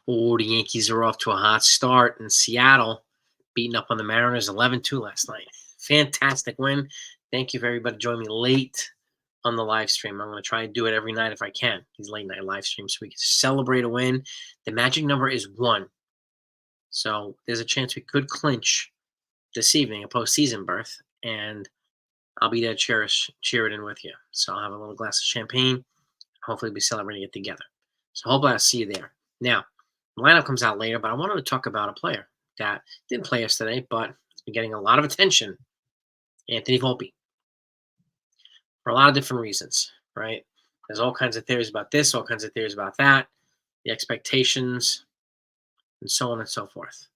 Oh, the Yankees are off to a hot start in Seattle, beating up on the Mariners 11-2 last night. Fantastic win. Thank you for everybody joining me late on the live stream. I'm going to try and do it every night if I can, these late night live streams, so we can celebrate a win. The magic number is 1. So there's a chance we could clinch this evening, a postseason berth, and I'll be there cheer it in with you. So I'll have a little glass of champagne. Hopefully we'll be celebrating it together. So hopefully I'll see you there. Now, the lineup comes out later, but I wanted to talk about a player that didn't play yesterday, but has been getting a lot of attention, Anthony Volpe, for a lot of different reasons, right? There's all kinds of theories about this, all kinds of theories about that, the expectations, and so on and so forth.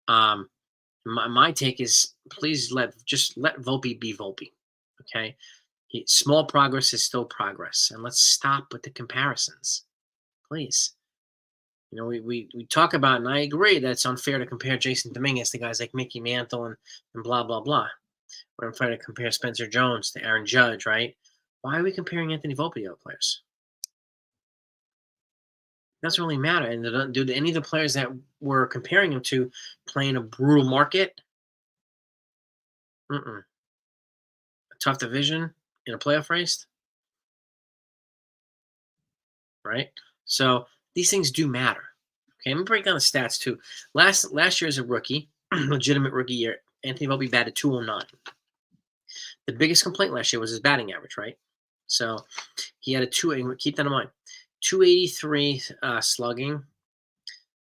My take is, please let Volpe be Volpe, okay? Small progress is still progress, and let's stop with the comparisons, please. You know, we talk about, and I agree that it's unfair to compare Jason Dominguez to guys like Mickey Mantle and blah, blah, blah. We're unfair to compare Spencer Jones to Aaron Judge, right? Why are we comparing Anthony Volpe to other players? It doesn't really matter. And do any of the players that we're comparing him to play in a brutal market? A tough division in a playoff race? Right? So these things do matter. Okay, I'm gonna break down the stats too. Last year as a rookie, legitimate rookie year, Anthony Volpe batted .209. The biggest complaint last year was his batting average, right? So he had a keep that in mind. 283 slugging.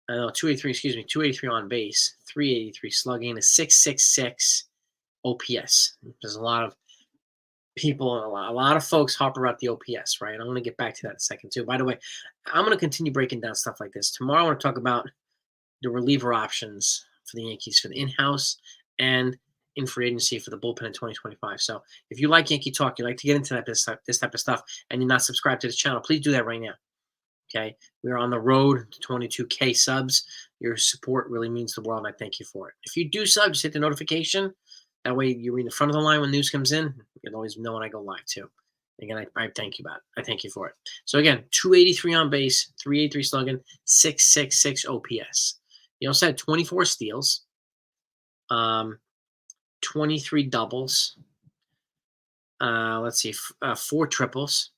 283 on base, 383 slugging, a 666 OPS. There's a lot of people, a lot of folks harp about the OPS, right? I'm going to get back to that in a second too. By the way, I'm going to continue breaking down stuff like this. Tomorrow I want to talk about the reliever options for the Yankees, for the in-house and in free agency for the bullpen in 2025. So if you like Yankee talk, you like to get into this type of stuff, and you're not subscribed to this channel, please do that right now. Okay, we're on the road to 22K subs. Your support really means the world, and I thank you for it. If you do sub, just hit the notification. That way you're in the front of the line when news comes in. You'll always know when I go live too. Again, I thank you about it. I thank you for it. So again, 283 on base, 383 slugging, 666 OPS. He also had 24 steals, 23 doubles. Let's see, 4 triples,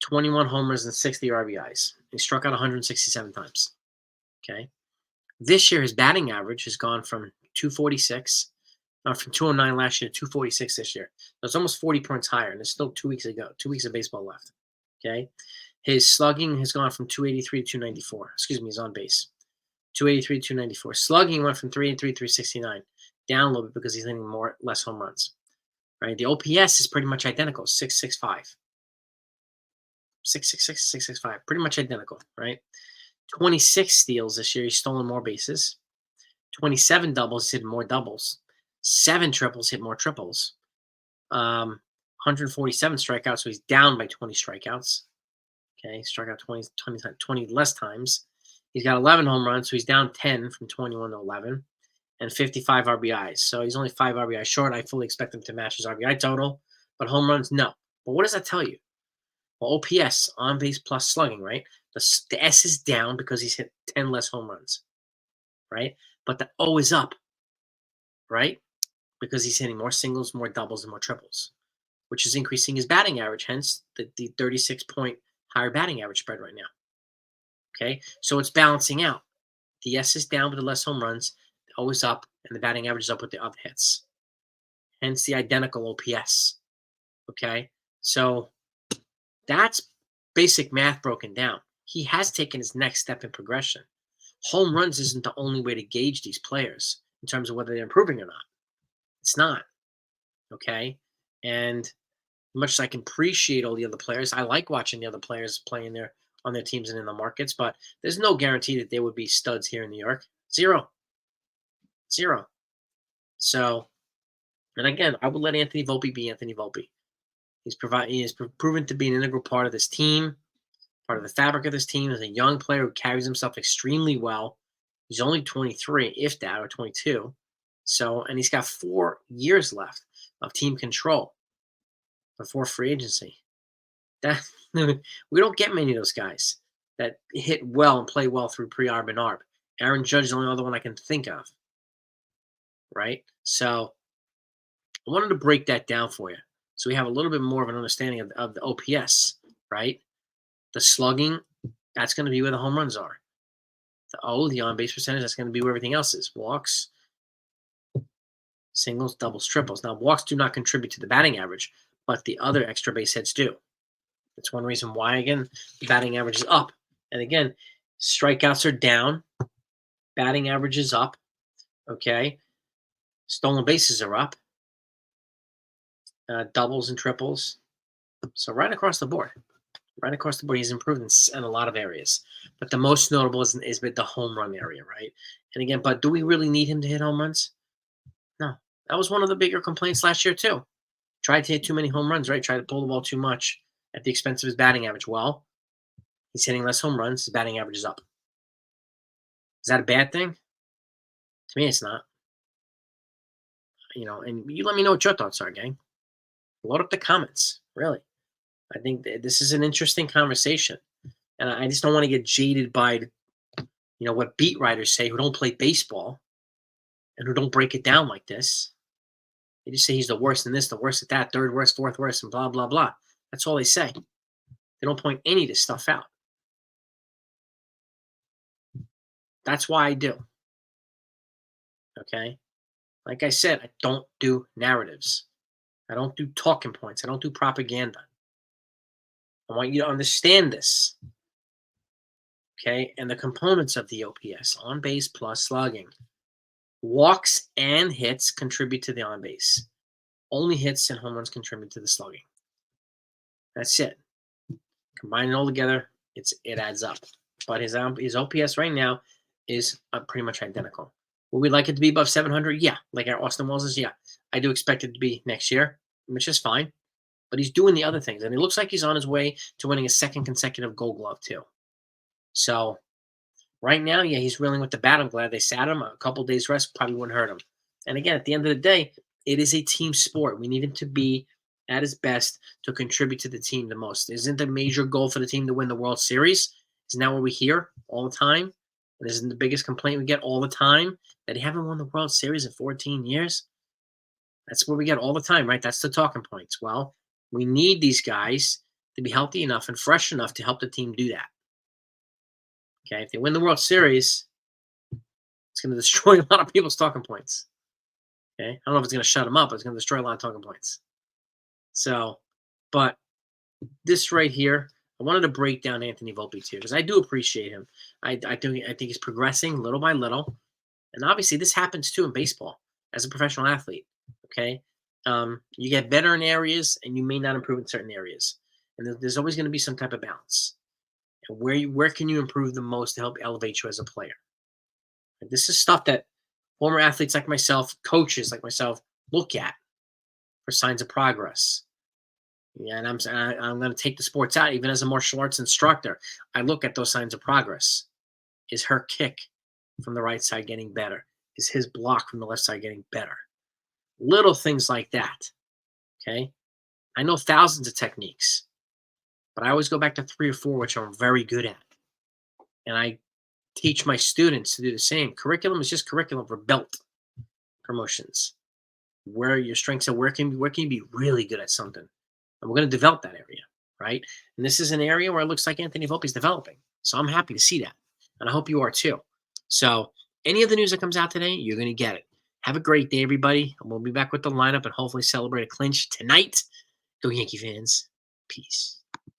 21 homers, and 60 RBIs. He struck out 167 times. Okay. This year, his batting average has gone from 246, from 209 last year to 246 this year. So it's almost 40 points higher, and it's still 2 weeks ago, 2 weeks of baseball left. Okay. His slugging has gone from 283 to 294. Excuse me, he's on base. 283 to 294. Slugging went from 383 to 369. Down a little bit because he's hitting less home runs. Right. The OPS is pretty much identical, 665. 666, 665, pretty much identical, right? 26 steals this year. He's stolen more bases. 27 doubles, hit more doubles. 7 triples, hit more triples. 147 strikeouts, so he's down by 20 strikeouts. Okay, struck out 20 less times. He's got 11 home runs, so he's down 10 from 21 to 11. And 55 RBIs. So he's only 5 RBIs short. I fully expect him to match his RBI total. But home runs, no. But what does that tell you? Well, OPS, on base plus slugging, right? The S is down because he's hit 10 less home runs, right? But the O is up, right? Because he's hitting more singles, more doubles, and more triples, which is increasing his batting average, hence the 36-point higher batting average spread right now. Okay? So it's balancing out. The S is down with the less home runs, the O is up, and the batting average is up with the other hits. Hence the identical OPS. Okay? So that's basic math broken down. He has taken his next step in progression. Home runs isn't the only way to gauge these players in terms of whether they're improving or not. It's not. Okay? And much as I can appreciate all the other players, I like watching the other players playing on their teams and in the markets, but there's no guarantee that they would be studs here in New York. Zero. So, and again, I would let Anthony Volpe be Anthony Volpe. He is proven to be an integral part of this team, part of the fabric of this team. As a young player who carries himself extremely well. He's only 23, if that, or 22. So, and he's got 4 years left of team control before free agency. We don't get many of those guys. that hit well and play well through pre-arb and arb. Aaron Judge is the only other one I can think of, right? So I wanted to break that down for you so we have a little bit more of an understanding of the OPS, right? The slugging, that's going to be where the home runs are. The on-base percentage, that's going to be where everything else is. Walks, singles, doubles, triples. Now, walks do not contribute to the batting average, but the other extra base hits do. That's one reason why, again, the batting average is up. And again, strikeouts are down. Batting average is up. Okay. Stolen bases are up. Doubles and triples. So right across the board. Right across the board, he's improved in a lot of areas. But the most notable is with the home run area, right? And again, but do we really need him to hit home runs? No. That was one of the bigger complaints last year, too. Tried to hit too many home runs, right? Tried to pull the ball too much at the expense of his batting average. Well, he's hitting less home runs. His batting average is up. Is that a bad thing? To me, it's not. And you let me know what your thoughts are, gang. Load up the comments, really. I think this is an interesting conversation. And I just don't want to get jaded by, what beat writers say who don't play baseball and who don't break it down like this. They just say he's the worst in this, the worst at that, third worst, fourth worst, and blah, blah, blah. That's all they say. They don't point any of this stuff out. That's why I do. Okay? Like I said, I don't do narratives. I don't do talking points. I don't do propaganda. I want you to understand this. Okay? And the components of the OPS, on base plus slugging. Walks and hits contribute to the on base. Only hits and home runs contribute to the slugging. That's it. Combine it all together, it adds up. But his OPS right now is pretty much identical. Would we like it to be above 700? Yeah. Like our Austin Wells is? Yeah. I do expect it to be next year, which is fine. But he's doing the other things. And it looks like he's on his way to winning a second consecutive Gold Glove, too. So right now, yeah, he's reeling with the bat. I'm glad they sat him. A couple days rest probably wouldn't hurt him. And again, at the end of the day, it is a team sport. We need him to be at his best to contribute to the team the most. Isn't the major goal for the team to win the World Series? Isn't that what we hear all the time? And isn't the biggest complaint we get all the time that he haven't won the World Series in 14 years? That's what we get all the time, right? That's the talking points. Well, we need these guys to be healthy enough and fresh enough to help the team do that. Okay, if they win the World Series, it's going to destroy a lot of people's talking points. Okay, I don't know if it's going to shut them up, but it's going to destroy a lot of talking points. So, but this right here, I wanted to break down Anthony Volpe too, because I do appreciate him. I think he's progressing little by little. And obviously this happens too in baseball as a professional athlete. Okay. You get better in areas and you may not improve in certain areas. And there's always going to be some type of balance. And where can you improve the most to help elevate you as a player? And this is stuff that former athletes like myself, coaches like myself, look at for signs of progress. Yeah, and I'm going to take the sports out. Even as a martial arts instructor, I look at those signs of progress. Is her kick from the right side getting better? Is his block from the left side getting better? Little things like that. Okay? I know thousands of techniques, but I always go back to 3 or 4, which I'm very good at. And I teach my students to do the same. Curriculum is just curriculum for belt promotions. Where your strengths are, where can you be really good at something? And we're going to develop that area, right? And this is an area where it looks like Anthony Volpe is developing. So I'm happy to see that. And I hope you are too. So any of the news that comes out today, you're going to get it. Have a great day, everybody. And we'll be back with the lineup and hopefully celebrate a clinch tonight. Go Yankee fans. Peace.